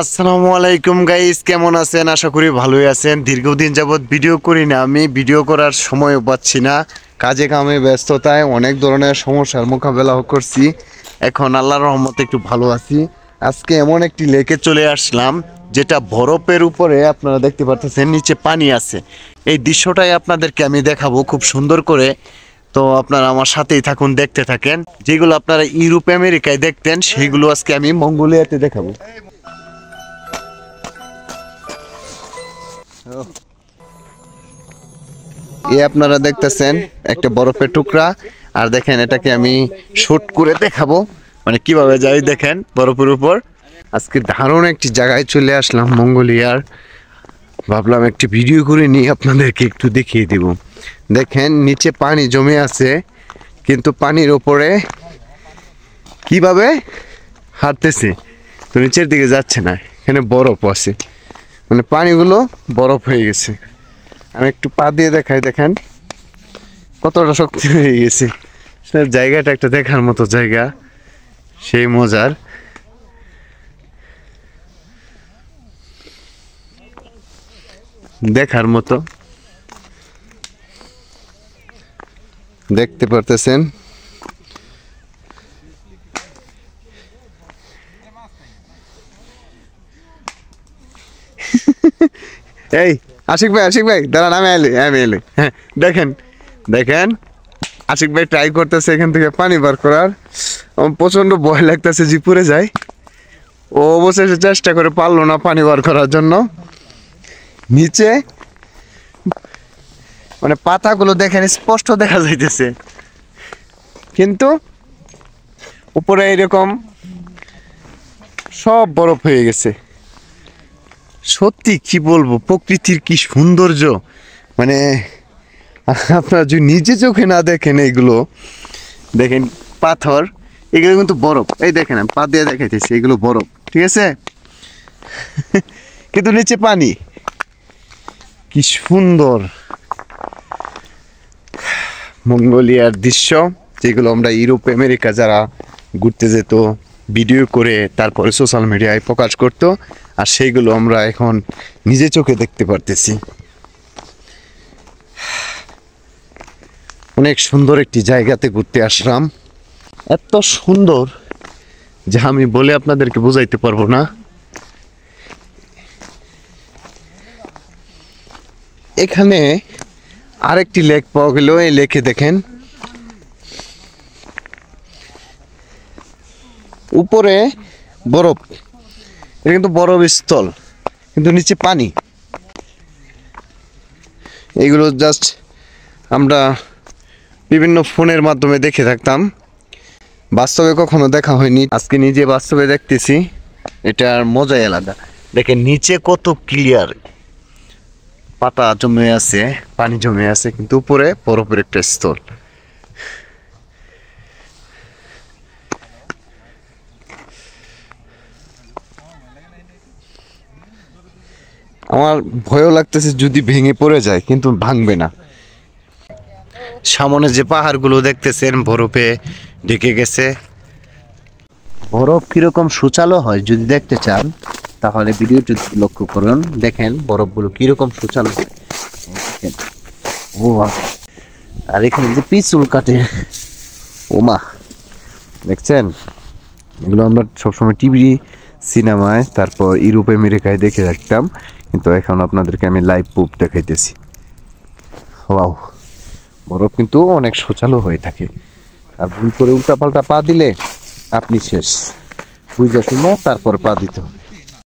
আসসালামু আলাইকুম গাইস, কেমন আছেন? আশা করি ভালোই আছেন। দীর্ঘদিন যাবত ভিডিও করি না, আমি ভিডিও করার সময়ও পাচ্ছি না, কাজে কামে ব্যস্ততায় অনেক ধরনের সমস্যার মোকাবেলা করছি। এখন আল্লাহর রহমতে একটু ভালো আছি। আজকে এমন একটি লেকে চলে আসলাম যেটা বরফের উপরে আপনারা দেখতে পাচ্ছেন, নিচে পানি আছে। এই দৃশ্যটাই আপনাদেরকে আমি দেখাবো খুব সুন্দর করে। তো আপনারা আমার সাথেই থাকুন, দেখতে থাকেন। যেগুলো আপনারা ইউরোপ আমেরিকায় দেখতেন সেইগুলো আজকে আমি মঙ্গোলিয়াতে দেখাবো। আপনারা দেখতেছেন একটা বরফের টুকরা, আর দেখেন এটাকে আমি শুট করে দেখাবো, মানে কিভাবে যাই দেখেন বরফের উপর। আজকে দারুণ একটি জায়গায় চলে আসলাম মঙ্গোলিয়ার, ভাবলাম একটি ভিডিও করে নিয়ে আপনাদেরকে একটু দেখিয়ে দিব। দেখেন নিচে পানি জমে আছে, কিন্তু পানির উপরে কিভাবে হাঁটতেছে, তো নিচের দিকে যাচ্ছে না। এখানে বরফ আছে, মানে পানিগুলো বরফ হয়ে গেছে। আমি একটু পা দিয়ে দেখাই, দেখেন কতটা শক্তি হয়ে গেছে। জায়গাটা একটা দেখার মতো জায়গা, সেই মজার। দেখার মতো, দেখতে পারতেছেন। এই আশিক ভাই দাঁড়ান, আমি এলি। হ্যাঁ দেখেন দেখেন, আশিক ভাই ট্রাই করতেছে এখান থেকে পানি বার করার। আমার প্রচন্ড ভয় লাগতেছে যে পড়ে যায়। ও অবশেষে চেষ্টা করে পারলো না পানি বার করার জন্য। নিচে মানে পাতাগুলো দেখেন স্পষ্ট দেখা যাইতেছে, কিন্তু উপরে এরকম সব বরফ হয়ে গেছে। সত্যি কি বলবো, প্রকৃতির কি সৌন্দর্য, মানে আপনারা যদি নিজে চোখে না দেখেন এইগুলো, দেখেন পাথর, এগুলো কিন্তু বরফ। এই দেখেন আমি পা দিয়ে দেখাইতেছি, এগুলো বরফ, ঠিক আছে, কিন্তু নিচে পানি। কি সুন্দর মঙ্গোলিয়ার দৃশ্য, যেগুলো আমরা ইউরোপ আমেরিকা যারা ঘুরতে যেত ভিডিও করে তারপরে সোশ্যাল মিডিয়ায় প্রকাশ করতো, আর সেইগুলো আমরা এখন নিজে চোখে দেখতে পারতেছি। অনেক সুন্দর একটি জায়গাতে ঘুরতে আসলাম, এত সুন্দর যে আমি বলে আপনাদেরকে বোঝাইতে পারবো না। এখানে আরেকটি লেক পাওয়া গেল। এই লেকে দেখেন উপরে বরফ, এটা কিন্তু বরফ স্থল, কিন্তু নিচে পানি। এইগুলো জাস্ট আমরা বিভিন্ন ফোনের মাধ্যমে দেখে থাকতাম, বাস্তবে কখনো দেখা হয়নি। আজকে নিজে বাস্তবে দেখতেছি, এটার মজাই আলাদা। দেখেন নিচে কত ক্লিয়ার, পাতা জমে আছে, পানি জমে আছে, কিন্তু উপরে বরফের একটা স্তর। আমার ভয়ও লাগতেছে যদি ভেঙে পড়ে যায়, কিন্তু ভাঙবে না। সামনে যে পাহাড়গুলো দেখতেছেন বরফে ঢেকে গেছে। বরফ কিরকম সুচালো হয় যদি দেখতে চান তাহলে ভিডিওটি লক্ষ্য করুন। দেখেন বরফগুলো কিরকম সুচালো হয়। ও আর এখানে যে পিছল কাটে, ওমা দেখছেন, এগুলো আমরা সবসময় টিভি সিনেমায় তারপর ইউরোপ আমেরিকায় দেখে রাখতাম, কিন্তু এখন আপনাদেরকে আমি লাইভ প্রুফ দেখাইতেছি। ওয়াও, বরফ কিন্তু অনেক সুচালো হয়ে থাকে, আর ভুল করে উল্টা পাল্টা পা দিলে আপনি শেষ। বুঝে শুনে তারপর পা দিতে হবে।